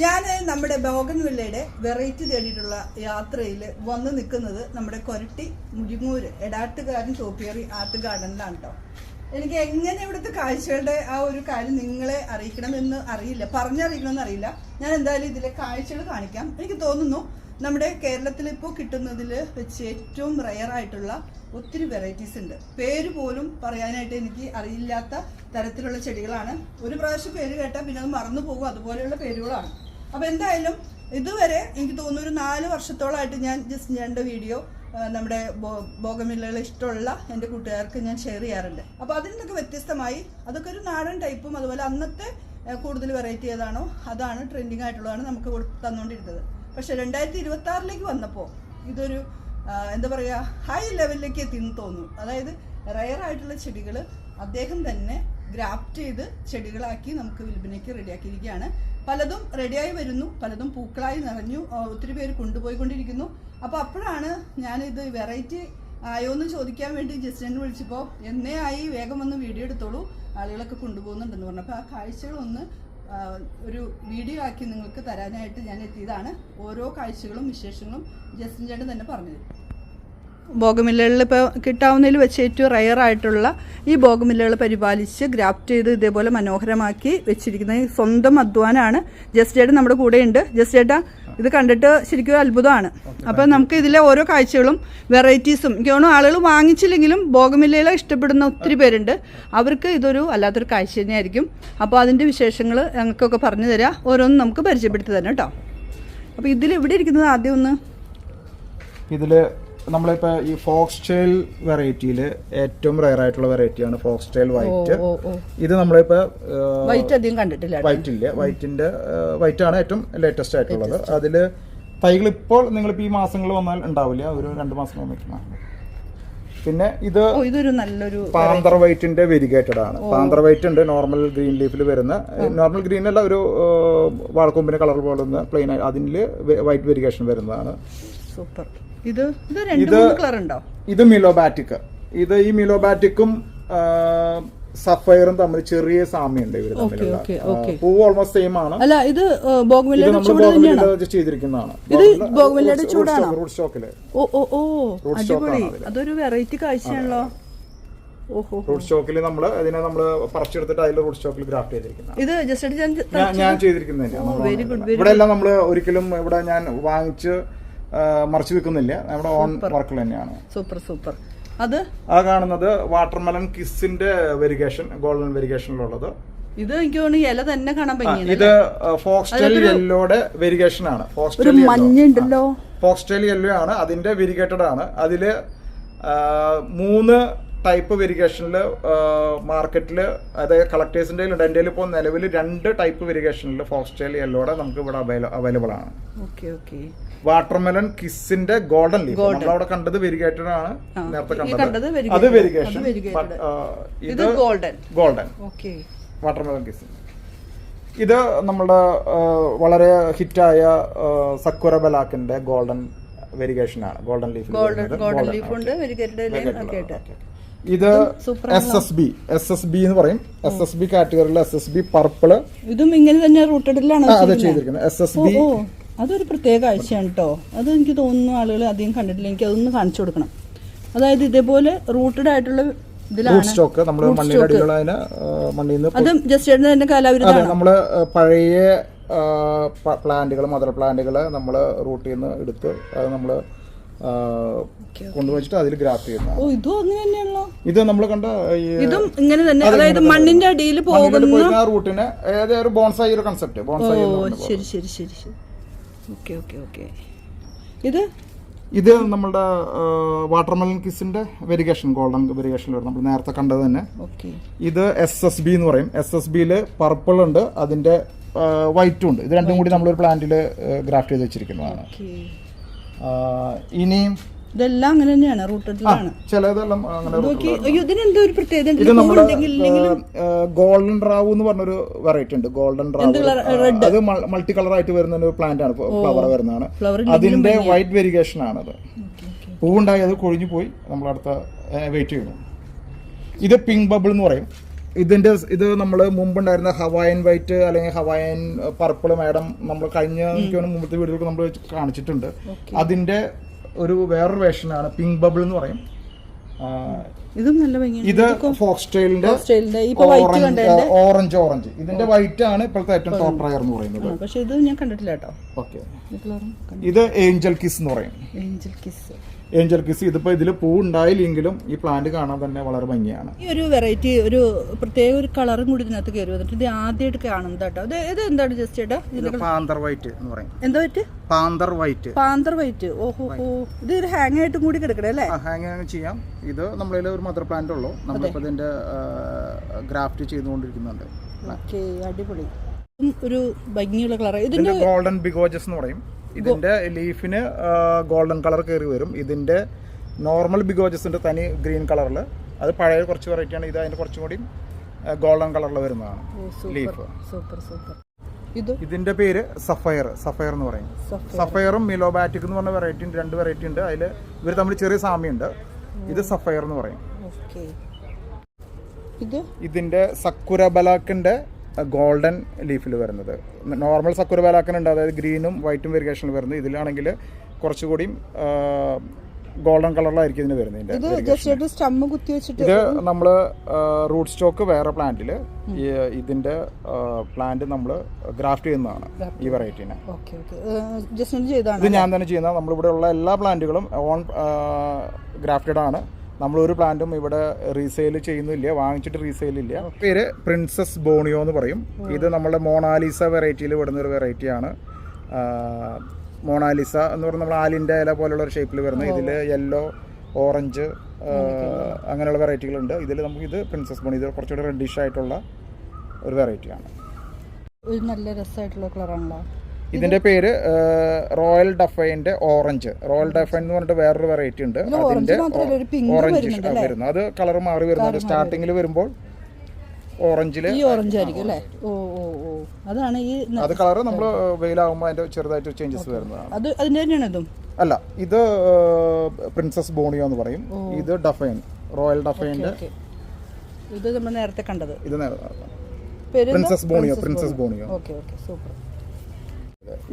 ഞാൻ നമ്മുടെ ബോഗൻവില്ലയുടെ വെറൈറ്റി തേടിയിട്ടുള്ള യാത്രയിൽ വന്ന് നിൽക്കുന്നത് നമ്മുടെ കൊരട്ടി മുരിങ്ങൂര് എടാട്ടുകാരൻ ടോപ്പിയറി ആർട്ട് ഗാർഡനിലാണ് കേട്ടോ. എനിക്ക് എങ്ങനെ ഇവിടുത്തെ കാഴ്ചകളുടെ ആ ഒരു കാര്യം നിങ്ങളെ അറിയിക്കണമെന്ന് അറിയില്ല, പറഞ്ഞറിയിക്കണമെന്ന് അറിയില്ല. ഞാൻ എന്തായാലും ഇതിലെ കാഴ്ചകൾ കാണിക്കാം. എനിക്ക് തോന്നുന്നു നമ്മുടെ കേരളത്തിൽ ഇപ്പോൾ കിട്ടുന്നതിൽ വെച്ച് ഏറ്റവും റയർ ആയിട്ടുള്ള ഒത്തിരി വെറൈറ്റീസ് ഉണ്ട്. പേര് പോലും പറയാനായിട്ട് എനിക്ക് അറിയില്ലാത്ത തരത്തിലുള്ള ചെടികളാണ്. ഒരു പ്രാവശ്യം പേര് കേട്ടാൽ പിന്നെ അത് മറന്നു പോകും, അതുപോലെയുള്ള പേരുകളാണ്. അപ്പോൾ എന്തായാലും ഇതുവരെ എനിക്ക് തോന്നുന്നു ഒരു 4 വർഷത്തോളമായിട്ട് ഞാൻ ജസ്റ്റ് വീഡിയോ നമ്മുടെ ബോഗൻവില്ലകൾ ഇഷ്ടമുള്ള എൻ്റെ കൂട്ടുകാർക്ക് ഞാൻ ഷെയർ ചെയ്യാറുണ്ട്. അപ്പോൾ അതിൽ നിന്നൊക്കെ വ്യത്യസ്തമായി അതൊക്കെ ഒരു നാടൻ ടൈപ്പും അതുപോലെ അന്നത്തെ കൂടുതൽ വെറൈറ്റി ഏതാണോ അതാണ് ട്രെൻഡിങ് ആയിട്ടുള്ളതാണ് നമുക്ക് തന്നുകൊണ്ടിരുന്നത്. പക്ഷെ 2026 വന്നപ്പോൾ ഇതൊരു എന്താ പറയുക ഹൈ ലെവലിലേക്ക് എത്തിയെന്ന് തോന്നുന്നു. അതായത് റയർ ആയിട്ടുള്ള ചെടികൾ അദ്ദേഹം തന്നെ ഗ്രാഫ്റ്റ് ചെയ്ത് ചെടികളാക്കി നമുക്ക് വിൽപ്പനയ്ക്ക് റെഡിയാക്കിയിരിക്കുകയാണ്. പലതും റെഡിയായി വരുന്നു, പലതും പൂക്കളായി നിറഞ്ഞു, ഒത്തിരി പേര് കൊണ്ടുപോയിക്കൊണ്ടിരിക്കുന്നു. അപ്പോൾ അപ്പോഴാണ് ഞാനിത് വെറൈറ്റി ആയോ എന്ന് ചോദിക്കാൻ വേണ്ടി ജസ്റ്റിനെ വിളിച്ചപ്പോൾ എന്നേ ആയി, വേഗം വന്ന് വീഡിയോ എടുത്തോളൂ, ആളുകളൊക്കെ കൊണ്ടുപോകുന്നുണ്ടെന്ന് പറഞ്ഞു. അപ്പോൾ ആ കാഴ്ചകളൊന്ന് ഒരു വീഡിയോ ആക്കി നിങ്ങൾക്ക് തരാനായിട്ട് ഞാൻ എത്തിയതാണ്. ഓരോ കാഴ്ചകളും വിശേഷങ്ങളും ജസ്റ്റിൻ ചേട്ടൻ തന്നെ പറഞ്ഞത്. ബോഗൻവില്ലകളിൽ ഇപ്പോൾ കിട്ടാവുന്നതിൽ വെച്ച് ഏറ്റവും റയർ ആയിട്ടുള്ള ഈ ബോഗൻവില്ലകൾ പരിപാലിച്ച് ഗ്രാഫ്റ്റ് ചെയ്ത് ഇതേപോലെ മനോഹരമാക്കി വെച്ചിരിക്കുന്നത് സ്വന്തം അധ്വാനാണ്. ജസ്റ്റ് ചേട്ടൻ നമ്മുടെ കൂടെയുണ്ട്. ജസ്റ്റ് ചേട്ടാ ഇത് കണ്ടിട്ട് ശരിക്കും അത്ഭുതമാണ്. അപ്പോൾ നമുക്ക് ഇതിലെ ഓരോ കാഴ്ചകളും വെറൈറ്റീസും എനിക്ക് തോന്നുന്നു ആളുകൾ വാങ്ങിച്ചില്ലെങ്കിലും ബോഗൻവില്ലകളെ ഇഷ്ടപ്പെടുന്ന ഒത്തിരി പേരുണ്ട്. അവർക്ക് ഇതൊരു അല്ലാത്തൊരു കാഴ്ച തന്നെയായിരിക്കും. അപ്പോൾ അതിൻ്റെ വിശേഷങ്ങൾ ഞങ്ങൾക്കൊക്കെ പറഞ്ഞു തരാം, ഓരോന്നും നമുക്ക് പരിചയപ്പെടുത്തി തരാം കേട്ടോ. അപ്പോൾ ഇതിൽ ഇവിടെ ഇരിക്കുന്നത് ആദ്യം ഒന്ന് ഇതിൽ നമ്മളിപ്പോൾ ഈ ഫോക്സ് ടെയിൽ വെറൈറ്റിയിൽ ഏറ്റവും റയർ ആയിട്ടുള്ള വെറൈറ്റിയാണ് ഫോക്സ് ടെയിൽ വൈറ്റ്. ഇത് നമ്മളിപ്പോൾ വൈറ്റ് അധികം കണ്ടിട്ടില്ല. വൈറ്റ് ഇല്ല, വൈറ്റ് ആണ് ഏറ്റവും ലേറ്റസ്റ്റ് ആയിട്ടുള്ളത്. അതിൽ തൈകൾ ഇപ്പോൾ നിങ്ങളിപ്പോൾ ഈ മാസങ്ങളിൽ വന്നാൽ ഉണ്ടാവില്ല, ഒരു 2 മാസം വന്നിരിക്കുന്ന. പിന്നെ ഇതൊരു നല്ലൊരു പാന്തർ വൈറ്റിന്റെ വെരിഗേറ്റഡ് ആണ്. പാന്തർ വൈറ്റ് ഉണ്ട് നോർമൽ ഗ്രീൻ ലീഫിൽ വരുന്ന, നോർമൽ ഗ്രീൻ അല്ല, ഒരു വാഴക്കൊമ്പിന്റെ കളർ പോലെ പ്ലെയിൻ, അതിൽ വൈറ്റ് വെരിഗേഷൻ വരുന്നതാണ്. സൂപ്പർ. ഇത് മിലോബാറ്റിക്. ഈ മിലോബാറ്റിക്കും സഫയറും തമ്മിൽ ചെറിയ സാമ്യമുണ്ട് ഇവര് തമ്മിലുള്ള. പൂവ് ഓൾമോസ്റ്റ് സെയിം ആണ്. ചെയ്തിരിക്കുന്നതാണ് റൂട്ട് സ്റ്റോക്കില്. അതൊരു വെറൈറ്റി കാഴ്ചയാണല്ലോ. റൂട്ട് സ്റ്റോക്കിൽ ഇതിനെ നമ്മള് പറിച്ചെടുത്തിട്ട് അതിൽ റൂട്ട് സ്റ്റോക്കിൽ ഗ്രാഫ്റ്റ് ചെയ്തിരിക്കുന്നത്. ഇത് ജസ്റ്റ് ഞാൻ ചെയ്തിരിക്കുന്നത്. ഇവിടെ എല്ലാം നമ്മള് ഒരിക്കലും ഇവിടെ ഞാൻ വാങ്ങിച്ച് മറിച്ച് വെക്കുന്നില്ല, നമ്മുടെ ഓൺ വർക്കിൽ തന്നെയാണ്. Super super. അത് കാണുന്നത് വാട്ടർമെലൺ കിസ്സിന്റെ വെരിഗേഷൻ, ഗോൾഡൻ വെരിഗേഷനിലുള്ളത്. ഇത് എനിക്ക് തോന്നുന്നു ഇല തന്നെ കാണാൻ ഭംഗിയാണ്. ഇത് ഫോക്സ്റ്റൈൽ യെല്ലോയുടെ വെരിഗേഷൻ ആണ്. ഫോക്സ്റ്റൈൽ യെല്ലോ ആണ്, അതിന്റെ വെരിഗേറ്റഡ് ആണ്. അതില് 3 ടൈപ്പ് വെരിഗേഷനിൽ മാർക്കറ്റിൽ, അതായത് കളക്ടേഴ്സിന്റെ ഉണ്ട്. എൻ്റെ ഇപ്പോൾ നിലവിൽ 2 ടൈപ്പ് വെരിഗേഷനിൽ ഫോക്സ്റ്റൈൽ യെല്ലോയുടെ നമുക്ക് ഇവിടെ അവൈലബിൾ ആണ്. വാട്ടർമെലൺ കിസ്സിന്റെ ഗോൾഡൻ ലീഫ് നമ്മളവിടെ കണ്ടത് വെരിഗേറ്റഡ് ആണ്, നേരത്തെ കണ്ടത് അത് വെരിഗേഷൻ. ഇത് ഗോൾഡൻ വാട്ടർമെലൺ കിസ്. ഇത് നമ്മുടെ വളരെ ഹിറ്റായ സക്കുറ ബലാക്കിന്റെ ഗോൾഡൻ വെരിഗേഷൻ ആണ്. Golden leaf. ഇത് SSB എന്ന് പറയും. SSB കാറ്റഗറിയിലെ SSB purple. ഇതും ഇങ്ങനെ തന്നെ റൂട്ടഡിലാണ് ചെയ്തിരിക്കുന്നത്. SSB അതൊരു പ്രത്യേക കാഴ്ചയാണ് കേട്ടോ. അത് എനിക്ക് തോന്നുന്നു ആളുകൾ അധികം കണ്ടിട്ടില്ല. എനിക്ക് അതൊന്ന് കാണിച്ചു കൊടുക്കണം. അതായത് ഇതേപോലെ റൂട്ടഡ് ആയിട്ടുള്ള സ്റ്റോക്ക് നമ്മള് അതും ജസ്റ്റ് കാലാവധി നമ്മള് പഴയ പ്ലാന്റുകൾ, മദർ പ്ലാന്റുകള് നമ്മള് റൂട്ടിൽ നിന്ന് എടുത്ത് അത് നമ്മള് കൊണ്ടുവച്ചിട്ട് അതിൽ ഗ്രാഫ്റ്റ് ചെയ്യുന്ന. ഇത് നമ്മൾ കണ്ട ഇതും ഇങ്ങനെ തന്നെ, അതായത് മണ്ണിന്റെ അടിയിൽ പോകുന്ന റൂട്ടിന് ഏതൊരു ബോൺസായി ഒരു കൺസെപ്റ്റ്. ശരി ശരി ശരി ശരി. Okay okay okay. ഇത് നമ്മുടെ വാട്ടർമെലൺ കിസിന്റെ വെരിഗേഷൻ, ഗോൾഡൻ വെരിഗേഷൻ വരും. നമ്മൾ നേരത്തെ കണ്ടത് തന്നെ. ഇത് SSB എന്ന് പറയും. SSBയില് പർപ്പിൾ ഉണ്ട്, അതിന്റെ വൈറ്റും ഉണ്ട്. ഇത് രണ്ടും കൂടി നമ്മളൊരു പ്ലാന്റില് ഗ്രാഫ്റ്റ് ചെയ്ത് വെച്ചിരിക്കുന്നതാണ്. ഇനിയും ഇതെല്ലാം അങ്ങനെ തന്നെയാണ്, റൂട്ടഡിലാണ്. ചിലതെല്ലാം അങ്ങനെ. ഇത് നമ്മുടെ ഗോൾഡൻ റാവു എന്ന് പറഞ്ഞൊരു വെറൈറ്റി ഉണ്ട്. ഗോൾഡൻ റാവു അത് മൾട്ടി കളർ ആയിട്ട് വരുന്ന ഒരു പ്ലാന്റ് ആണ്, ഫ്ലവർ വരുന്നതാണ്. അതിന്റെ വൈറ്റ് വെരിഗേഷൻ ആണത്. പൂവുണ്ടായി അത് കൊഴിഞ്ഞു പോയി, നമ്മൾ അടുത്ത വെയിറ്റ് ചെയ്യണം. ഇത് പിങ്ക് ബബിൾ എന്ന് പറയും. ഇത് നമ്മൾ മുമ്പുണ്ടായിരുന്ന ഹവായൻ വൈറ്റ് അല്ലെങ്കിൽ ഹവായൻ പർപ്പിൾ മാഡം നമ്മൾ കഴിഞ്ഞ മുമ്പത്തെ വീഡിയോയിൽ നമ്മൾ കാണിച്ചിട്ടുണ്ട്. അതിന്റെ ഒരു വേറൊരു വേർഷനാണ് പിങ്ക് ബബിൾ എന്ന് പറയും. ഇതും നല്ല ഭംഗിയാണ്. ഇത് ഫോക്സ്റ്റൈലിന്റെ ഓറഞ്ച് ഇതിന്റെ വൈറ്റ് ആണ് ഇപ്പോഴത്തെ ഏറ്റവും ടോപ്പ് റയർ എന്ന് പറയുന്നത്. പക്ഷെ ഇത് ഞാൻ കണ്ടിട്ടില്ല കേട്ടോ. ഓക്കെ, ഇത് ഏഞ്ചൽ കിസ് എന്ന് പറയും. ഏഞ്ചൽ കിസ് ഇതിപ്പോ ഇതിൽ പൂ ഉണ്ടായില്ലെങ്കിലും ഈ പ്ലാന്റ് കാണാൻ തന്നെ വളരെ ഭംഗിയാണ്. ഈ ഒരു വെറൈറ്റി ഒരു പ്രത്യേക ഒരു കളറും കൂടി ഇതിനകത്ത് കയറി വന്നിട്ട് ഇത് ആദ്യമായിട്ട് കാണുന്നത് കേട്ടോ. ഇത് എന്താണ് ജസ്റ്റ് ചേട്ടാ? പാന്തർ വൈറ്റ് എന്ന് പറയും. എന്താ വൈറ്റ്? പാന്തർ വൈറ്റ്. ഓഹോ, ഇത് ഒരു ഹാങ് ആയിട്ടും കൂടി കിടക്കണേ അല്ലേ? ഹാങ് ചെയ്യാം. ഇത് നമ്മളിൽ ഒരു മദർ പ്ലാന്റ് ഉള്ളൂ. നമ്മളിപ്പോ ഇതിന്റെ ഗ്രാഫ്റ്റ് ചെയ്തുകൊണ്ടിരിക്കുന്നുണ്ട്. ഓക്കെ, അടിപൊളി. ഒരു ഭംഗിയുള്ള കളർ. ഇതിന്റെ ഗോൾഡൻ ബിഗോജസ് എന്ന് പറയും. ഇതിന്റെ ലീഫിന് ഗോൾഡൻ കളർ കയറി വരും. ഇതിന്റെ നോർമൽ ബിഗോജസിന്റെ തനി ഗ്രീൻ കളറിൽ, അത് പഴയ കുറച്ച് വെറൈറ്റി ആണ്. ഇത് അതിന്റെ കുറച്ചും കൂടി ഗോൾഡൻ കളറിൽ വരുന്നതാണ് ലീഫ്. ഇതിന്റെ പേര് സഫയർ എന്ന് പറയും. സഫയറും മിലോബാറ്റിക് എന്ന് പറഞ്ഞ വെറൈറ്റി, 2 വെറൈറ്റി ഉണ്ട്. അതിൽ ഇവർ തമ്മിൽ ചെറിയ സാമ്യമുണ്ട്. ഇത് സഫയർ എന്ന് പറയും. ഇതിന്റെ സക്കുരബലാക്കിന്റെ ഗോൾഡൻ ലീഫിൽ വരുന്നത്. നോർമൽ സക്കുരബലാക്കിനുണ്ട്, അതായത് ഗ്രീനും വൈറ്റും വെരിഗേഷനിൽ വരുന്നത്. ഇതിലാണെങ്കിൽ കുറച്ചുകൂടി ഗോൾഡൻ കളറിലായിരിക്കും ഇതിന് വരുന്നത്. ഇത് നമ്മൾ റൂട്ട് സ്റ്റോക്ക് വേറെ പ്ലാന്റിൽ ഇതിന്റെ പ്ലാന്റ് നമ്മൾ ഗ്രാഫ്റ്റ് ചെയ്യുന്നതാണ് ഈ വെറൈറ്റിനെ. ഇത് ഞാൻ തന്നെ ചെയ്യുന്ന. നമ്മളിവിടെ ഉള്ള എല്ലാ പ്ലാന്റുകളും ഓൺ ഗ്രാഫ്റ്റഡ് ആണ്. നമ്മളൊരു പ്ലാന്റും ഇവിടെ റീസെയിൽ ചെയ്യുന്നില്ല, വാങ്ങിച്ചിട്ട് റീസെയിൽ ഇല്ല. പേര് പ്രിൻസസ് ബോണിയോ എന്ന് പറയും. ഇത് നമ്മുടെ മോണാലിസ വെറൈറ്റിയിൽ വിടുന്ന ഒരു വെറൈറ്റിയാണ്. മോണാലിസ എന്ന് പറഞ്ഞാൽ നമ്മൾ ആലിൻ്റെ ഇല പോലുള്ള ഒരു ഷേപ്പിൽ വരുന്നത്. ഇതിൽ യെല്ലോ, ഓറഞ്ച് അങ്ങനെയുള്ള വെറൈറ്റികളുണ്ട്. ഇതിൽ ഇത് പ്രിൻസസ് ബോണി. ഇത് കുറച്ചുകൂടി റെഡിഷ് ആയിട്ടുള്ള ഒരു വെറൈറ്റിയാണ്. നല്ല രസമായിട്ടുള്ള കളറാണല്ലോ. ഇതിന്റെ പേര് റോയൽ ഡഫൈൻ്റെ ഓറഞ്ച്. റോയൽ ഡഫൈൻ എന്ന് പറഞ്ഞിട്ട് വേറൊരു വെറൈറ്റി ഉണ്ട്. അതിന്റെ ഓറഞ്ച് വരുന്നു. അത് കളർ മാറി വരുന്നുണ്ട്. സ്റ്റാർട്ടിങ്ങിൽ വരുമ്പോൾ ഓറഞ്ചില് അത് കളർ നമ്മൾ വെയിലാകുമ്പോൾ അതിന്റെ ചെറുതായിട്ട് ചേഞ്ചസ് വരുന്നതാണ്. അല്ല, ഇത് പ്രിൻസസ് ബോണിയോ എന്ന് പറയും. ഇത് ഡഫൈൻ, റോയൽ ഡഫൈൻ്റെ. ഇത് നമ്മൾ നേരത്തെ കണ്ടത്. ഇത് പ്രിൻസസ് ബോണിയോ.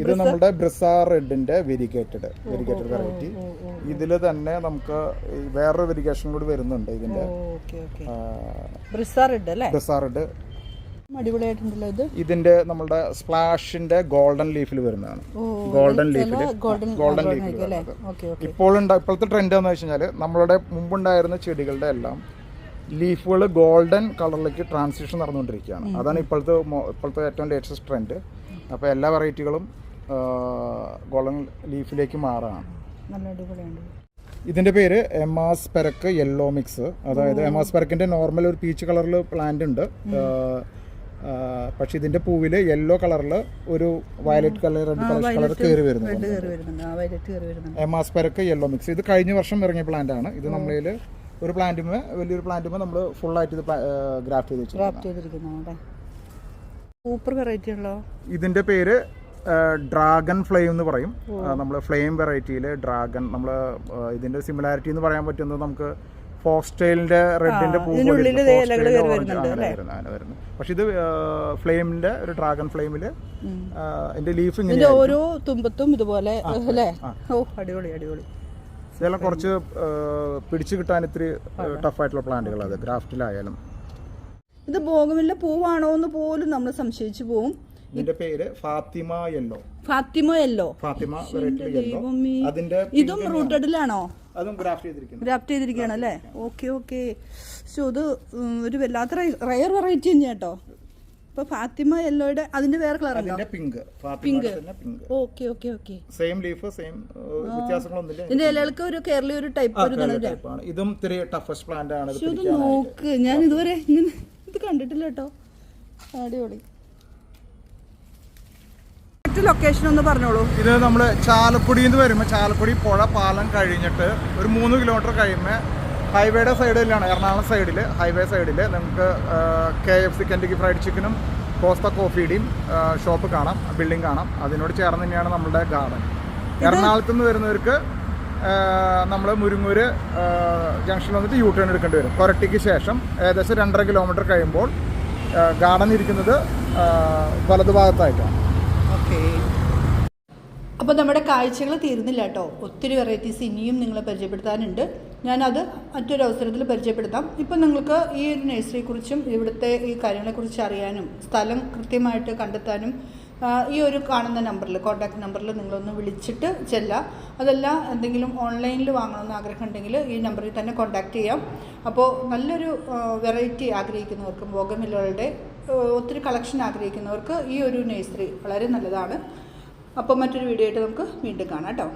ഇത് നമ്മുടെ ബ്രിസാർ റെഡിന്റെ വെരിഗേറ്റഡ് വെറൈറ്റി. ഇതിൽ തന്നെ നമുക്ക് വേറൊരു വെരിഗേഷൻ കൂടി വരുന്നുണ്ട്. ഇതിന്റെ ബ്രിസാർ റെഡ് അടിപൊളിയായിട്ടുണ്ടല്ലോ. ഇതിന്റെ നമ്മുടെ സ്പ്ലാഷിന്റെ ഗോൾഡൻ ലീഫിൽ വരുന്നതാണ്. ഗോൾഡൻ ലീഫിൽ ഇപ്പോഴത്തെ ട്രെൻഡ് എന്ന് വെച്ച് കഴിഞ്ഞാൽ നമ്മളുടെ മുമ്പുണ്ടായിരുന്ന ചെടികളുടെ എല്ലാം ലീഫുകൾ ഗോൾഡൻ കളറിലേക്ക് ട്രാൻസിഷൻ നടന്നുകൊണ്ടിരിക്കുകയാണ്. അതാണ് ഇപ്പോഴത്തെ ഏറ്റവും ലേറ്റസ്റ്റ് ട്രെൻഡ്. അപ്പോൾ എല്ലാ വെറൈറ്റികളും ഗോൾഡൻ ലീഫിലേക്ക് മാറാണ്. ഇതിൻ്റെ പേര് എമാസ് പെരക്ക് യെല്ലോ മിക്സ്. അതായത് എമാസ് പെരക്കിൻ്റെ നോർമൽ ഒരു പീച്ച് കളറിൽ പ്ലാന്റ് ഉണ്ട്. പക്ഷെ ഇതിൻ്റെ പൂവിൽ യെല്ലോ കളറിൽ ഒരു വയലറ്റ് കളർ, റെഡ് കളർ കയറി വരുന്നുണ്ട്. എമാസ് പെരക്ക് യെല്ലോ മിക്സ്. ഇത് കഴിഞ്ഞ വർഷം ഇറങ്ങിയ പ്ലാന്റ് ആണ്. ഇത് നമ്മളിൽ ഒരു പ്ലാന്റുമേ, വലിയൊരു പ്ലാന്റുമേ നമ്മൾ ഫുള്ളായിട്ട് ഇത് ഗ്രാഫ്റ്റ് ചെയ്തിരിക്കുന്നു. സൂപ്പർ വെറൈറ്റി ഉള്ളോ. ഇതിന്റെ പേര് ഡ്രാഗൺ ഫ്ലെയിം എന്ന് പറയും. നമ്മൾ ഫ്ലെയിം വെറൈറ്റിയിൽ ഡ്രാഗൺ, നമ്മൾ ഇതിന്റെ സിമിലാരിറ്റി എന്ന് പറയാൻ പറ്റുന്നത് നമുക്ക് ഫോക്സ്റ്റൈലിന്റെ റെഡിന്റെ വരുന്നു. പക്ഷെ ഇത് ഫ്ലെയിമിന്റെ ഒരു ഡ്രാഗൺ ഫ്ലെയിമില് അതിന്റെ ലീഫ് ഇങ്ങനെ ഓരോ തുമ്പത്തും ഇതുപോലെ. അടിപൊളി. ഇതെല്ലാം കുറച്ച് പിടിച്ചു കിട്ടാൻ ഇത്തിരി ടഫായിട്ടുള്ള പ്ലാന്റുകൾ. അത് ഗ്രാഫ്റ്റിലായാലും. ഇത് ബോഗൻവില്ല പൂവാണോ എന്ന് പോലും നമ്മൾ സംശയിച്ചു പോവും. ഇതിന്റെ പേര് Fatima yellow. Fatima variety yellow. അതിന്റെ ഇതും റൂട്ടഡിലാണോ? അതും ഗ്രാഫ്റ്റ് ചെയ്തിരിക്കുകയാണ് അല്ലേ? ഓക്കെ. ഇത് ഒരു വല്ലാത്ത റയർ വെറൈറ്റി തന്നെയാണ് കേട്ടോ. ഇപ്പൊ ഫാത്തിമ യെല്ലോയുടെ അതിന്റെ വേറെ colour pink. Okay. Same leaf, same വ്യത്യാസങ്ങളൊന്നുമില്ല. ഇതിന്റെ ഇലകൾക്ക് ഒരു കേരളീയ ഒരു ടൈപ്പ്. ഇതും ഇത്തിരി ടഫസ്റ്റ് പ്ലാന്റ് ആണ്. ഇത് നോക്ക്, ഞാൻ ഇതുവരെ ഇങ്ങനെ ഇത് കണ്ടിട്ടില്ല കേട്ടോ. അടിപൊളി. ലൊക്കേഷൻ ഒന്ന് പറഞ്ഞോളൂ. ഇത് നമ്മള് ചാലക്കുടിയിൽ നിന്ന് വരുമ്പോൾ, ചാലക്കുടി പുഴ പാലം കഴിഞ്ഞിട്ട് ഒരു 3 കിലോമീറ്റർ കഴിയുമ്പോൾ ഹൈവേയുടെ സൈഡിലാണ്, എറണാകുളം സൈഡിൽ, ഹൈവേ സൈഡിൽ നിങ്ങൾക്ക് KFC കെൻറ്റക്കി ഫ്രൈഡ് ചിക്കനും കോസ്ത കോഫിയുടെയും ഷോപ്പ് കാണാം, ബിൽഡിംഗ് കാണാം. അതിനോട് ചേർന്ന് തന്നെയാണ് നമ്മുടെ ഗാർഡൻ. എറണാകുളത്ത് നിന്ന് വരുന്നവർക്ക് നമ്മൾ മുരിങ്ങൂര് ജംഗ്ഷനിൽ വന്നിട്ട് യൂ ടേൺ എടുക്കേണ്ടി വരും. കൊരട്ടിക്ക് ശേഷം ഏകദേശം 2.5 കിലോമീറ്റർ കഴിയുമ്പോൾ ഗാർഡൻ ഇരിക്കുന്നത് വലതുഭാഗത്തായിട്ടാണ്. ഓക്കെ. അപ്പോൾ നമ്മുടെ കാഴ്ചകൾ തീർന്നില്ല കേട്ടോ. ഒത്തിരി വെറൈറ്റീസ് ഇനിയും നിങ്ങളെ പരിചയപ്പെടുത്താനുണ്ട്. ഞാനത് മറ്റൊരു അവസരത്തിൽ പരിചയപ്പെടുത്താം. ഇപ്പം നിങ്ങൾക്ക് ഈ ഒരു നഴ്സറിയെക്കുറിച്ചും ഇവിടുത്തെ ഈ കാര്യങ്ങളെക്കുറിച്ച് അറിയാനും സ്ഥലം കൃത്യമായിട്ട് കണ്ടെത്താനും ഈ ഒരു കാണുന്ന നമ്പറിൽ, കോൺടാക്ട് നമ്പറിൽ നിങ്ങളൊന്ന് വിളിച്ചിട്ട് ചെല്ലാം. അതല്ല എന്തെങ്കിലും ഓൺലൈനിൽ വാങ്ങണമെന്ന് ആഗ്രഹം ഉണ്ടെങ്കിൽ ഈ നമ്പറിൽ തന്നെ കോൺടാക്റ്റ് ചെയ്യാം. അപ്പോൾ നല്ലൊരു വെറൈറ്റി ആഗ്രഹിക്കുന്നവർക്കും ബോഗൺവില്ലകളുടെ ഒത്തിരി കളക്ഷൻ ആഗ്രഹിക്കുന്നവർക്ക് ഈ ഒരു നഴ്സറി വളരെ നല്ലതാണ്. അപ്പോൾ മറ്റൊരു വീഡിയോ ആയിട്ട് നമുക്ക് വീണ്ടും കാണാം കേട്ടോ.